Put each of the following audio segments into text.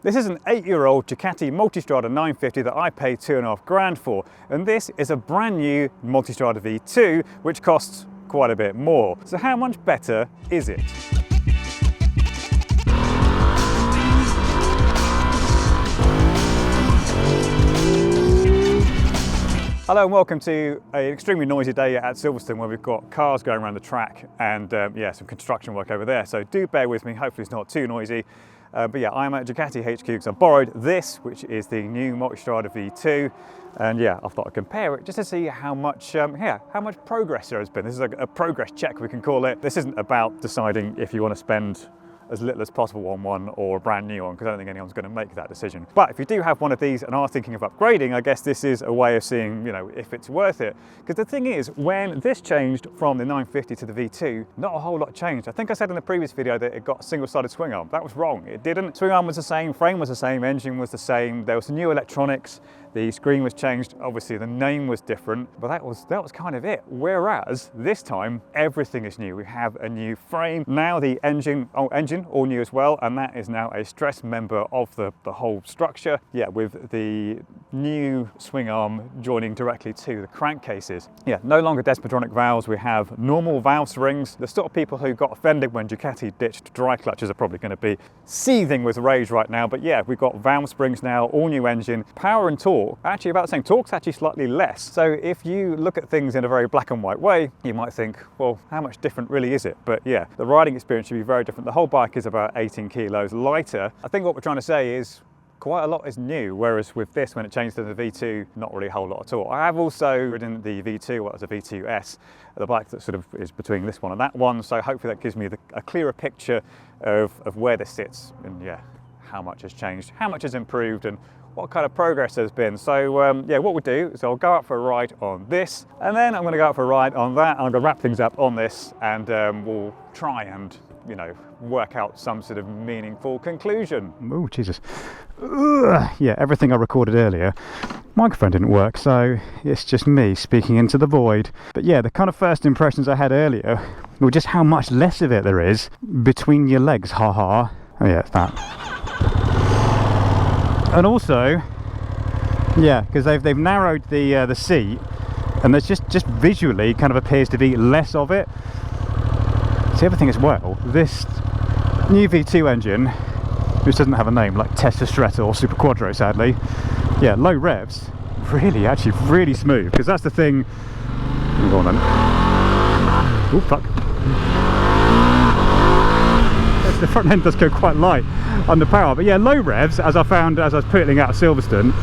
This is an 8-year-old Ducati Multistrada 950 that I paid $2.5 grand for, and this is a brand new Multistrada V2 which costs quite a bit more. So how much better is it? Hello and welcome to an extremely noisy day at Silverstone where we've got cars going around the track and yeah, some construction work over there. So do bear with me, hopefully it's not too noisy. But yeah, I'm at Ducati HQ because I borrowed this, which is the new Multistrada V2. And yeah, I thought I'd compare it just to see how much progress there has been. This is a progress check, we can call it. This isn't about deciding if you want to spend as little as possible on one or a brand new one, because I don't think anyone's going to make that decision. But if you do have one of these and are thinking of upgrading, I guess this is a way of seeing, you know, if it's worth it. Because the thing is, when this changed from the 950 to the V2, not a whole lot changed. I think I said in the previous video that it got a single-sided swing arm. That was wrong, it didn't. Swing arm was the same, frame was the same, engine was the same, there was some new electronics, the screen was changed, obviously the name was different, but that was kind of it. Whereas this time, everything is new. We have a new frame. Now the engine all new as well, and that is now a stress member of the whole structure. Yeah, with the new swing arm joining directly to the crankcases. Yeah, no longer Desmodromic valves, we have normal valve springs. The sort of people who got offended when Ducati ditched dry clutches are probably going to be seething with rage right now, but yeah, we've got valve springs now, all new engine, power and torque. Actually about the same. Torque's actually slightly less. So if you look at things in a very black and white way, you might think, well, how much different really is it? But yeah, the riding experience should be very different. The whole bike is about 18 kilos lighter. I think what we're trying to say is quite a lot is new, whereas with this, when it changed to the V2, not really a whole lot at all. I have also ridden the V2, well, it's a V2S, the bike that sort of is between this one and that one, so hopefully that gives me a clearer picture of where this sits and yeah, how much has changed, how much has improved, and what kind of progress there's been. So yeah, what we'll do is I'll go out for a ride on this, and then I'm going to go out for a ride on that, and I'm going to wrap things up on this, and we'll try and, you know, work out some sort of meaningful conclusion. Oh, Jesus. Ugh. Yeah, everything I recorded earlier, microphone didn't work, so it's just me speaking into the void. But yeah, the kind of first impressions I had earlier were just how much less of it there is between your legs, haha. Oh yeah, it's that. And also, yeah, because they've narrowed the seat, and there's just visually kind of appears to be less of it. See, everything as well. This new V2 engine, which doesn't have a name like Throttle or Super Quattro, sadly. Yeah, low revs, actually really smooth. Because that's the thing. Go on then. Oh fuck. The front end does go quite light under power, but yeah, low revs, as I found as I was pulling out of Silverstone,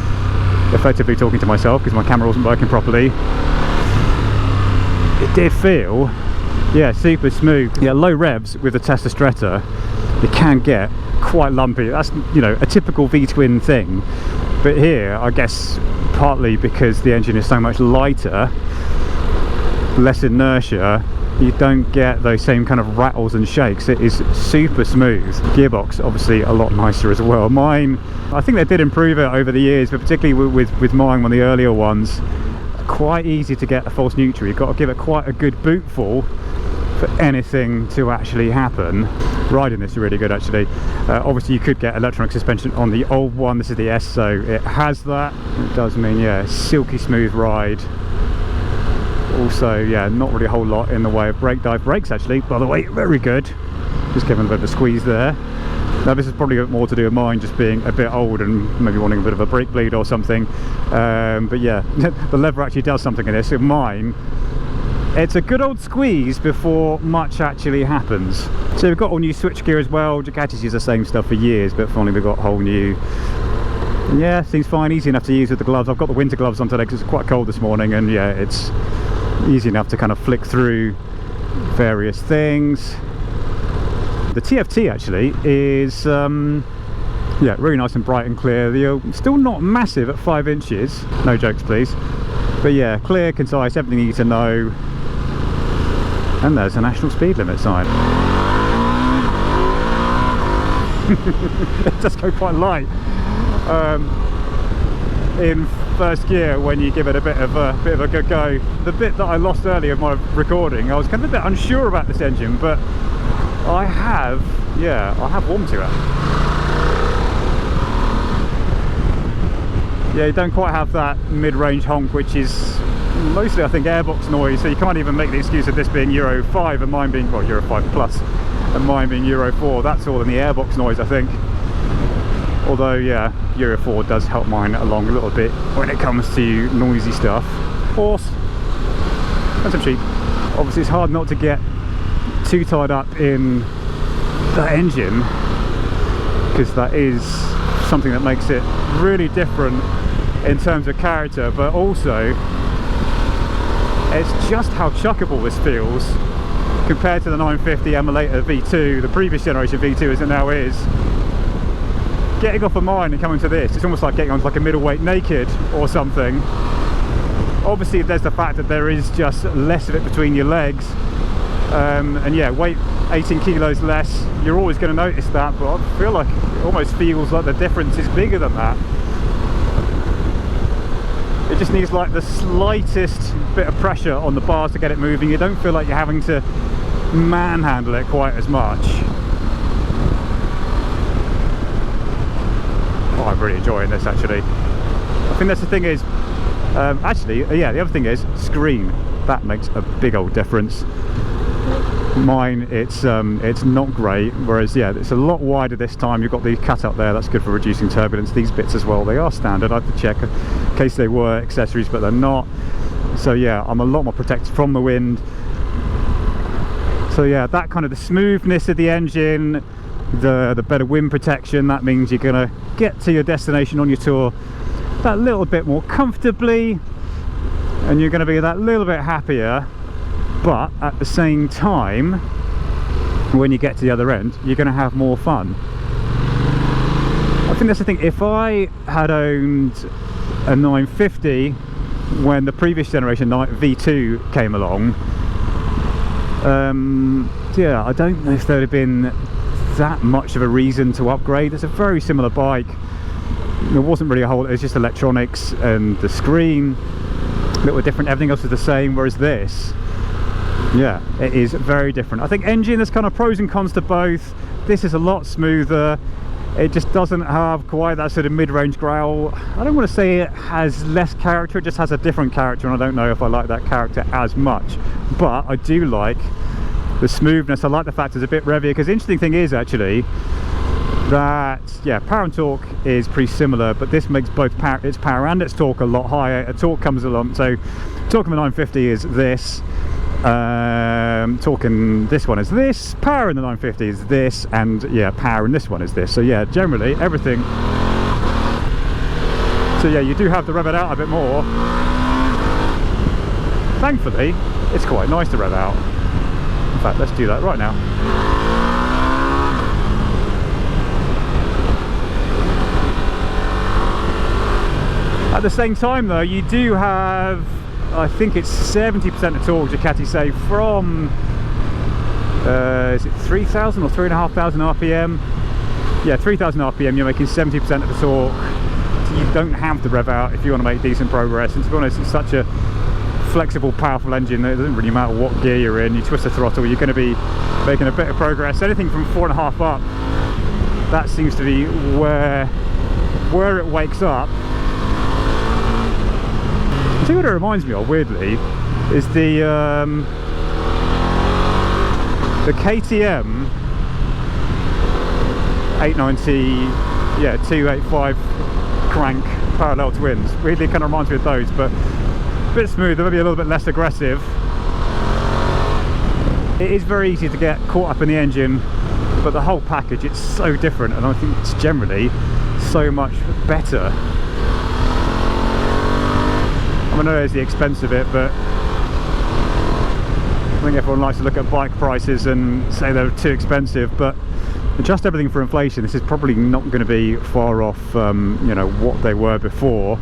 effectively talking to myself because my camera wasn't working properly, it did feel, yeah, super smooth. Yeah, low revs with the Throttle, it can get quite lumpy. That's, you know, a typical V-twin thing, but here, I guess partly because the engine is so much lighter, less inertia, you don't get those same kind of rattles and shakes. It is super smooth. Gearbox obviously a lot nicer as well. Mine, I think they did improve it over the years, but particularly with mine, one of the earlier ones, quite easy to get a false neutral. You've got to give it quite a good bootful for anything to actually happen. Riding this is really good actually. Obviously you could get electronic suspension on the old one. This is the S, so it has that. It does mean, yeah, silky smooth ride. Also, yeah, not really a whole lot in the way of brake dive. Brakes actually, by the way, very good. Just giving a bit of a squeeze there. Now this is probably more to do with mine just being a bit old and maybe wanting a bit of a brake bleed or something. But yeah, the lever actually does something in this. In mine, it's a good old squeeze before much actually happens. So we've got all new switchgear as well. Ducati's used the same stuff for years, but finally we've got whole new. Yeah, seems fine, easy enough to use with the gloves. I've got the winter gloves on today because it's quite cold this morning, and yeah, it's easy enough to kind of flick through various things. The TFT actually is yeah, really nice and bright and clear. The still not massive at 5 inches, no jokes please, but yeah, clear, concise, everything you need to know. And there's a national speed limit sign. It does go quite light in first gear when you give it a bit of a good go. The bit that I lost earlier of my recording, I was kind of a bit unsure about this engine, but I have warmed to it. Yeah, you don't quite have that mid-range honk, which is mostly, I think, airbox noise, so you can't even make the excuse of this being Euro 5 and mine being, well, Euro 5 plus, and mine being Euro 4. That's all in the airbox noise, I think. Although, yeah, Euro 4 does help mine along a little bit when it comes to noisy stuff. Horse, and some sheep. Obviously, it's hard not to get too tied up in the engine, because that is something that makes it really different in terms of character, but also it's just how chuckable this feels compared to the 950 emulator V2, the previous generation V2 as it now is. Getting off of mine and coming to this, it's almost like getting onto like a middleweight naked or something. Obviously there's the fact that there is just less of it between your legs, and yeah, weight 18 kilos less, you're always going to notice that, but I feel like it almost feels like the difference is bigger than that. It just needs like the slightest bit of pressure on the bars to get it moving. You don't feel like you're having to manhandle it quite as much. Oh, I'm really enjoying this actually. I think that's the thing is, actually, yeah, the other thing is screen. That makes a big old difference. Mine, it's not great, whereas yeah, it's a lot wider this time. You've got the cut up there, that's good for reducing turbulence. These bits as well, they are standard. I have to check in case they were accessories, but they're not. So yeah, I'm a lot more protected from the wind. So yeah, that kind of the smoothness of the engine, the better wind protection, that means you're gonna get to your destination on your tour that little bit more comfortably, and you're gonna be that little bit happier. But at the same time, when you get to the other end, you're going to have more fun. I think that's the thing. If I had owned a 950 when the previous generation V2 came along, yeah, I don't know if there'd have been that much of a reason to upgrade. It's a very similar bike. There wasn't really a whole, it was just electronics and the screen that were different. Everything else was the same, whereas this, yeah, it is very different. I think engine, there's kind of pros and cons to both. This is a lot smoother. It just doesn't have quite that sort of mid-range growl. I don't want to say it has less character, it just has a different character, and I don't know if I like that character as much. But I do like the smoothness. I like the fact it's a bit revvier, because the interesting thing is actually that, yeah, power and torque is pretty similar, but this makes both its power and its torque a lot higher. A torque comes along, so torque of the 950 is this. Talking this one is this, power in the 950 is this, and yeah, power in this one is this. So yeah, generally everything. So yeah, you do have to rev it out a bit more. Thankfully, it's quite nice to rev out. In fact, let's do that right now. At the same time though, you do have, I think it's 70% of torque, Ducati say, from is it 3,000 or 3,500 RPM? Yeah, 3,000 RPM, you're making 70% of the torque. So you don't have to rev out if you want to make decent progress. And to be honest, it's such a flexible, powerful engine that it doesn't really matter what gear you're in. You twist the throttle, you're going to be making a bit of progress. Anything from 4.5 up, that seems to be where it wakes up. See what it reminds me of, weirdly, is the KTM 890, yeah, 285 crank parallel twins. Weirdly, kind of reminds me of those, but a bit smoother, maybe a little bit less aggressive. It is very easy to get caught up in the engine, but the whole package, it's so different, and I think it's generally so much better. I know there's the expense of it, but I think everyone likes to look at bike prices and say they're too expensive, but adjust everything for inflation, this is probably not going to be far off you know, what they were before.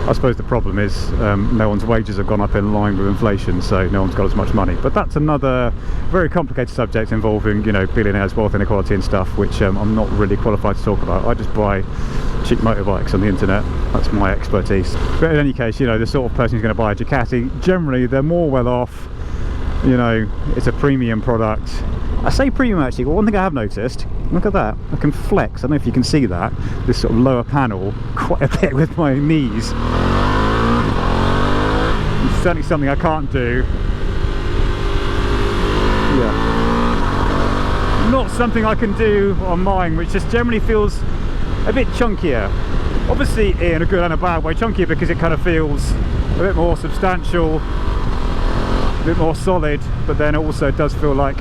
I suppose the problem is no one's wages have gone up in line with inflation, so no one's got as much money. But that's another very complicated subject involving, you know, billionaires, wealth inequality and stuff, which I'm not really qualified to talk about. I just buy cheap motorbikes on the internet, that's my expertise. But in any case, you know, the sort of person who's going to buy a Ducati, generally they're more well off. You know, it's a premium product. I say premium actually, but one thing I have noticed, look at that, I can flex, I don't know if you can see that, this sort of lower panel quite a bit with my knees. It's certainly something I can't do. Yeah. Not something I can do on mine, which just generally feels a bit chunkier. Obviously in a good and a bad way, chunkier because it kind of feels a bit more substantial, a bit more solid, but then it also does feel like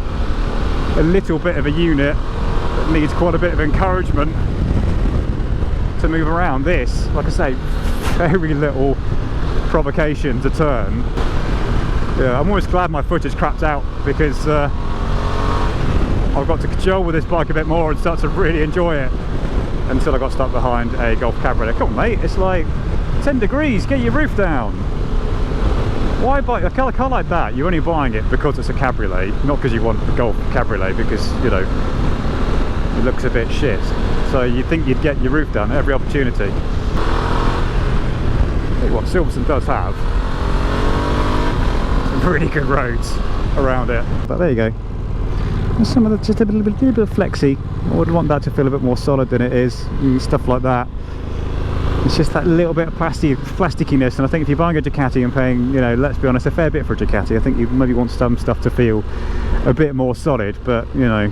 a little bit of a unit that needs quite a bit of encouragement to move around. This, like I say, very little provocation to turn. Yeah, I'm always glad my foot is crapped out because I've got to cajole with this bike a bit more and start to really enjoy it, until I got stuck behind a Golf Cabriolet. Come on mate, it's like 10 degrees, get your roof down. Why buy a car like that? You're only buying it because it's a cabriolet, not because you want a Golf Cabriolet, because, you know, it looks a bit shit. So you'd think you'd get your roof done at every opportunity. Tell you what, Silverstone does have some really good roads around it. But there you go. There's some of the, just a little bit of flexy. I would want that to feel a bit more solid than it is, and stuff like that. It's just that little bit of plasticiness, and I think if you're buying a Ducati and paying, you know, let's be honest, a fair bit for a Ducati, I think you maybe want some stuff to feel a bit more solid, but, you know,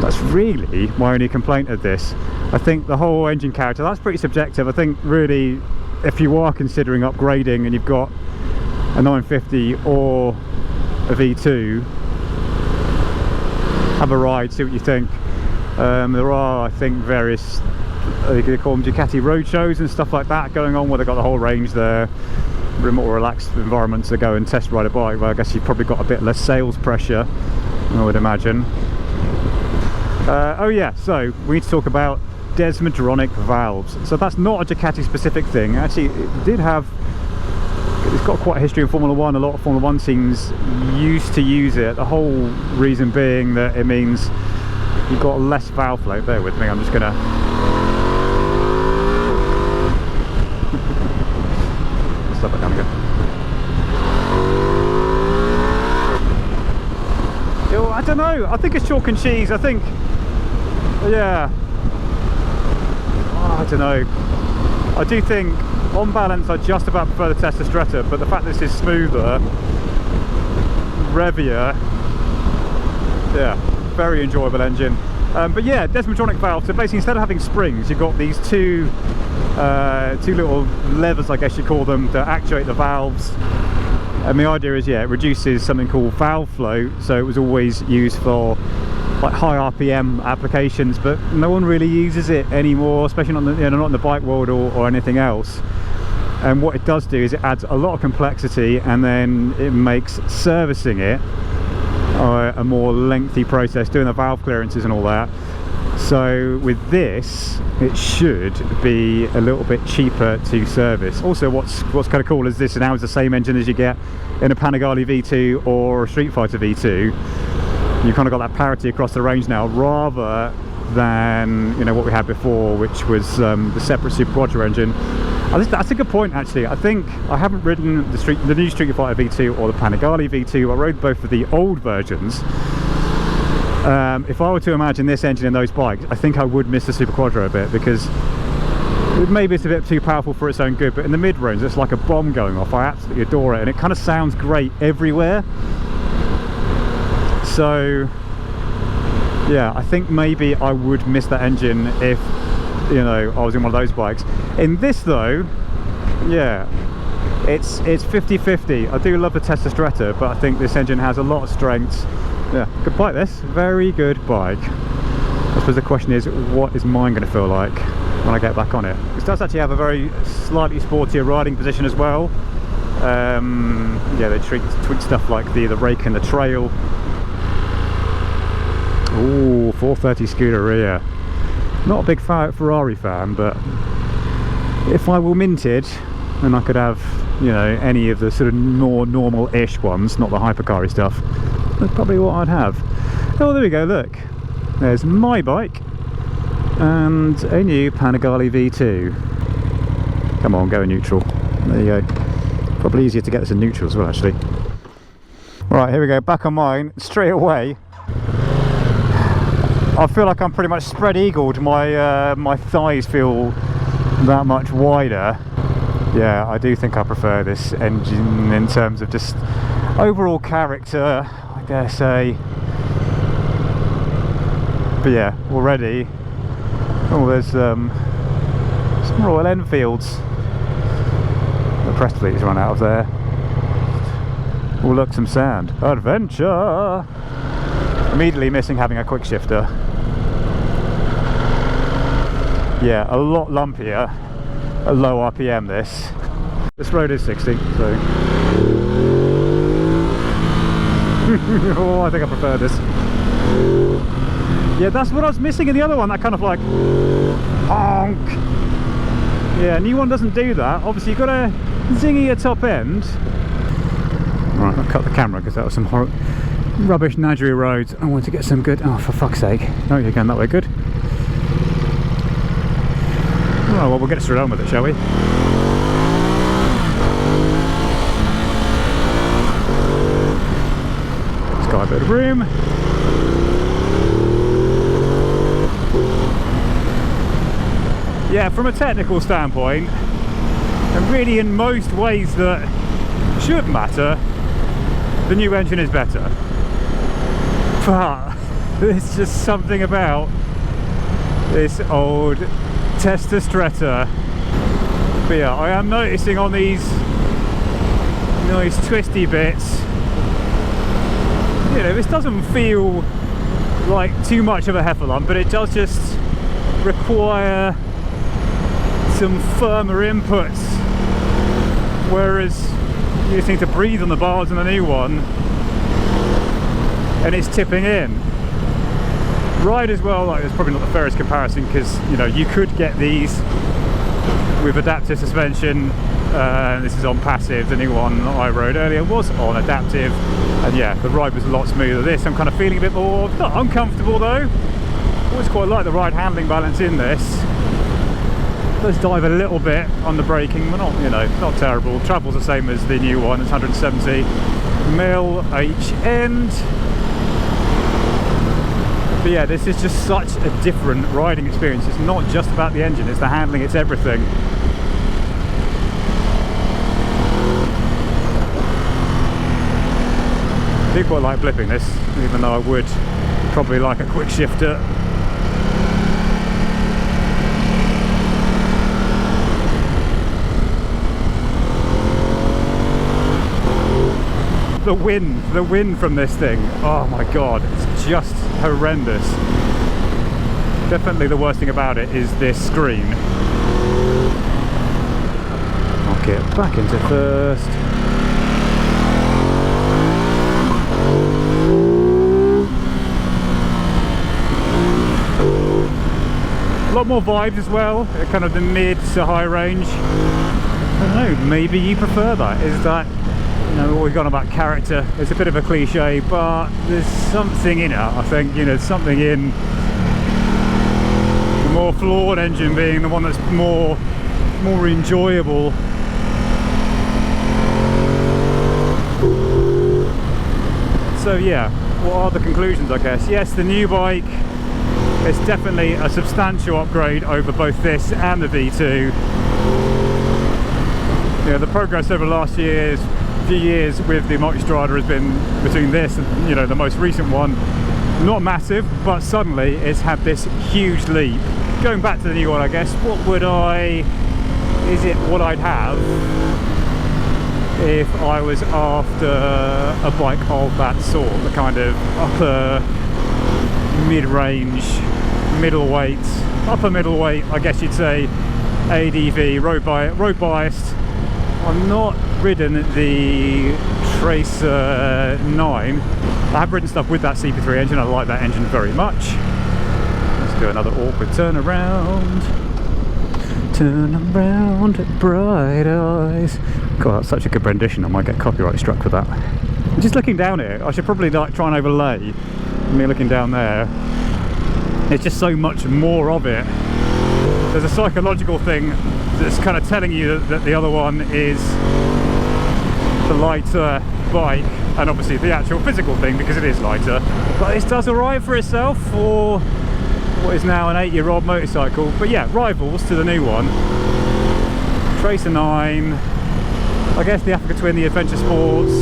that's really my only complaint of this. I think the whole engine character, that's pretty subjective. I think really, if you are considering upgrading and you've got a 950 or a V2, have a ride, see what you think. There are, I think, various, they call them Ducati road shows and stuff like that going on, where they've got the whole range there, more relaxed environments to go and test ride a bike. Well, I guess you've probably got a bit less sales pressure, I would imagine. Oh yeah, so we need to talk about Desmodromic valves. So that's not a Ducati specific thing. Actually, it did have, it's got quite a history in Formula 1. A lot of Formula 1 teams used to use it. The whole reason being that it means you've got less valve flow. Bear with me, I'm just gonna stop it down again. I don't know, I think it's chalk and cheese. I think, yeah, I don't know. I do think on balance I just about prefer the Testostretta, but the fact this is smoother, revier, yeah, very enjoyable engine. But yeah, Desmodromic valve. So basically, instead of having springs, you've got these two little levers, I guess you call them, that actuate the valves. And the idea is, yeah, it reduces something called valve flow. So it was always used for like high RPM applications, but no one really uses it anymore, especially not in the, you know, not in the bike world or anything else. And what it does do is it adds a lot of complexity, and then it makes servicing it a more lengthy process, doing the valve clearances and all that. So with this, it should be a little bit cheaper to service. Also, what's kind of cool is this now is the same engine as you get in a Panigale V2 or a Street Fighter V2. You've kind of got that parity across the range now, rather than, you know, what we had before, which was the separate Super Quattro engine. I think that's a good point, actually. I think I haven't ridden the new Street Fighter V2 or the Panigale V2. I rode both of the old versions. If I were to imagine this engine in those bikes, I think I would miss the Super Quattro a bit, because maybe it's a bit too powerful for its own good, but in the mid-range it's like a bomb going off. I absolutely adore it, and it kind of sounds great everywhere. So yeah, I think maybe I would miss that engine if, you know, I was in one of those bikes. In this though, yeah, it's 50-50. I do love the Testostretta, but I think this engine has a lot of strengths. Yeah, good bike this, very good bike. I suppose the question is, what is mine going to feel like when I get back on it? It does actually have a very slightly sportier riding position as well. Yeah, they tweak stuff like the rake and the trail. Ooh, 430 Scuderia. Not a big Ferrari fan, but if I were minted and I could have, you know, any of the sort of more normal-ish ones, not the hypercar-y stuff, that's probably what I'd have. Oh, there we go, look. There's my bike and a new Panigale V2. Come on, go in neutral. There you go. Probably easier to get this in neutral as well, actually. Right, here we go, back on mine, straight away. I feel like I'm pretty much spread eagled. My thighs feel that much wider. Yeah, I do think I prefer this engine in terms of just overall character, I dare say. But yeah, already, oh, there's some Royal Enfields. The press fleet's run out of there. Oh look, some sand. Adventure! Immediately missing having a quick shifter. Yeah, a lot lumpier at low RPM this. This road is 60, so... oh, I think I prefer this. Yeah, that's what I was missing in the other one, that kind of like... honk! Yeah, new one doesn't do that. Obviously you've got a zingier top end. Right, I'll cut the camera because that was some rubbish Nadgery roads. I want to get some good... oh, for fuck's sake. Oh, you're going that way, good. Oh, well, we'll get straight on with it, shall we? It's got a bit of room. Yeah, from a technical standpoint, and really in most ways that should matter, the new engine is better. But there's just something about this old Testa Stretta. But yeah, I am noticing on these nice twisty bits, you know, this doesn't feel like too much of a heffalump, but it does just require some firmer inputs, whereas you just need to breathe on the bars in the new one and it's tipping in. Ride as well, like, it's probably not the fairest comparison because, you know, you could get these with adaptive suspension. This is on passive. The new one I rode earlier was on adaptive, and yeah, the ride was a lot smoother. This I'm kind of feeling a bit more, not uncomfortable though. Always quite like the ride handling balance in this. Let's dive a little bit on the braking, but not, you know, not terrible. Travel's the same as the new one. It's 170 mil H end. But yeah, this is just such a different riding experience. It's not just about the engine, it's the handling, it's everything. I do quite like blipping this, even though I would probably like a quick shifter. The wind from this thing, oh my god, it's just horrendous. Definitely the worst thing about it is this screen. I'll get back into first. A lot more vibes as well, kind of the mid to high range. I don't know, maybe you prefer that. Is that, you know, what we've gone about character, it's a bit of a cliche, but there's something in it, I think. You know, something in the more flawed engine being the one that's more enjoyable. So yeah, what are the conclusions, I guess? Yes, the new bike is definitely a substantial upgrade over both this and the V2. You know, the progress over the last few years with the Multistrada has been between this and, you know, the most recent one, not massive, but suddenly it's had this huge leap. Going back to the new one, I guess, is it what I'd have if I was after a bike of that sort, the kind of upper mid-range, upper middleweight, I guess you'd say, ADV, road biased. I've not ridden the Tracer 9. I have ridden stuff with that CP3 engine. I like that engine very much. Let's do another awkward turn around. Turn around, bright eyes. God, that's such a good rendition. I might get copyright struck with that. Just looking down here, I should probably like try and overlay me looking down there. It's just so much more of it. There's a psychological thing that's kind of telling you that the other one is the lighter bike, and obviously the actual physical thing because it is lighter. But this does alright for itself for what is now an 8-year-old motorcycle. But yeah, rivals to the new one. Tracer 9, I guess the Africa Twin, the Adventure Sports,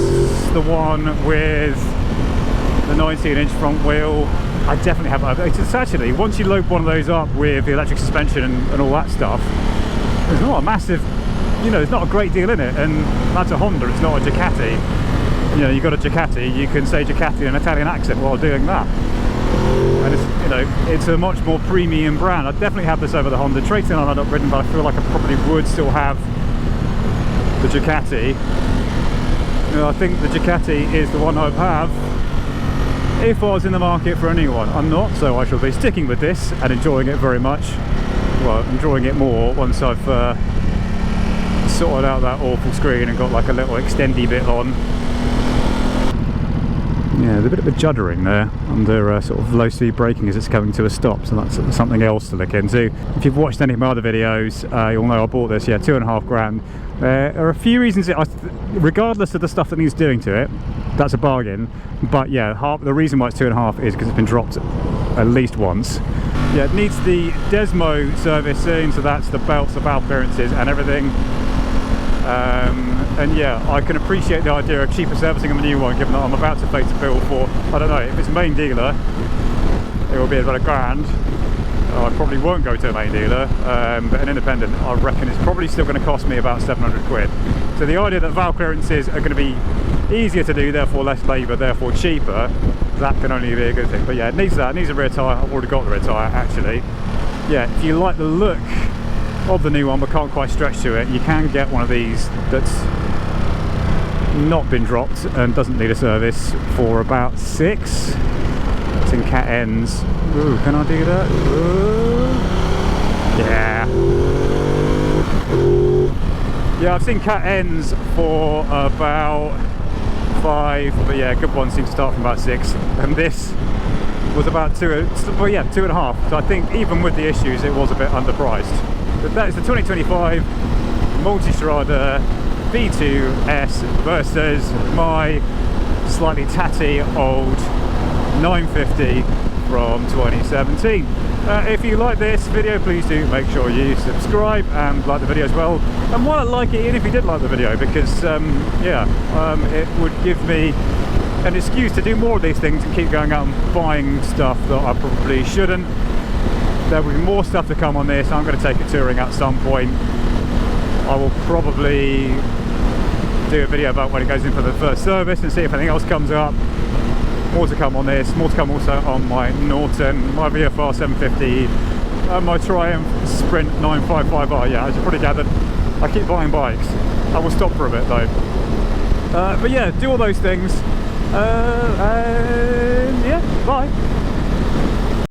the one with the 19-inch front wheel. I definitely have. It's actually, once you load one of those up with the electric suspension and all that stuff, there's not a massive, you know, there's not a great deal in it, and that's a Honda, it's not a Ducati. You know, you've got a Ducati, you can say Ducati in an Italian accent while doing that. And it's, you know, it's a much more premium brand. I'd definitely have this over the Honda. Tracer 9 I've not ridden, but I feel like I probably would still have the Ducati. You know, I think the Ducati is the one I'd have if I was in the market for a new one. I'm not, so I shall be sticking with this and enjoying it very much. Well, enjoying it more once I've sorted out that awful screen and got like a little extendy bit on. Yeah, there's a bit of a juddering there under sort of low speed braking as it's coming to a stop, so that's something else to look into. If you've watched any of my other videos, you'll know I bought this, yeah, $2.5 grand. There are a few reasons, regardless of the stuff that needs doing to it, that's a bargain. But yeah, the reason why it's 2.5 is because it's been dropped at least once. Yeah, it needs the Desmo service soon, so that's the belts, the valve clearances and everything. And yeah, I can appreciate the idea of cheaper servicing on the new one, given that I'm about to face a bill for, I don't know, if it's main dealer, it will be about $1 grand. I probably won't go to a main dealer, but an independent, I reckon it's probably still going to cost me about 700 quid. So the idea that valve clearances are going to be easier to do, therefore less labour, therefore cheaper, that can only be a good thing. But yeah, it needs that, it needs a rear tyre. I've already got the rear tyre actually. Yeah, if you like the look of the new one but can't quite stretch to it, you can get one of these that's not been dropped and doesn't need a service for about 6. It's in cat ends. Ooh, can I do that? Ooh. Yeah. Yeah, I've seen cat ends for about 5, but yeah, good ones seem to start from about 6, and this was about 2, well yeah, 2.5. So I think even with the issues, it was a bit underpriced. But that is the 2025 Multistrada V2S versus my slightly tatty old 950 from 2017. If you like this video, please do make sure you subscribe and like the video as well. And while I like it, even if you did like the video, because it would give me an excuse to do more of these things and keep going out and buying stuff that I probably shouldn't. There will be more stuff to come on this. I'm going to take it touring at some point. I will probably do a video about when it goes in for the first service and see if anything else comes up. More to come on this, more to come also on my Norton, my VFR 750 and my Triumph Sprint 955R. Yeah, as you probably gathered, I keep buying bikes. I will stop for a bit though. But yeah, do all those things. And yeah, bye.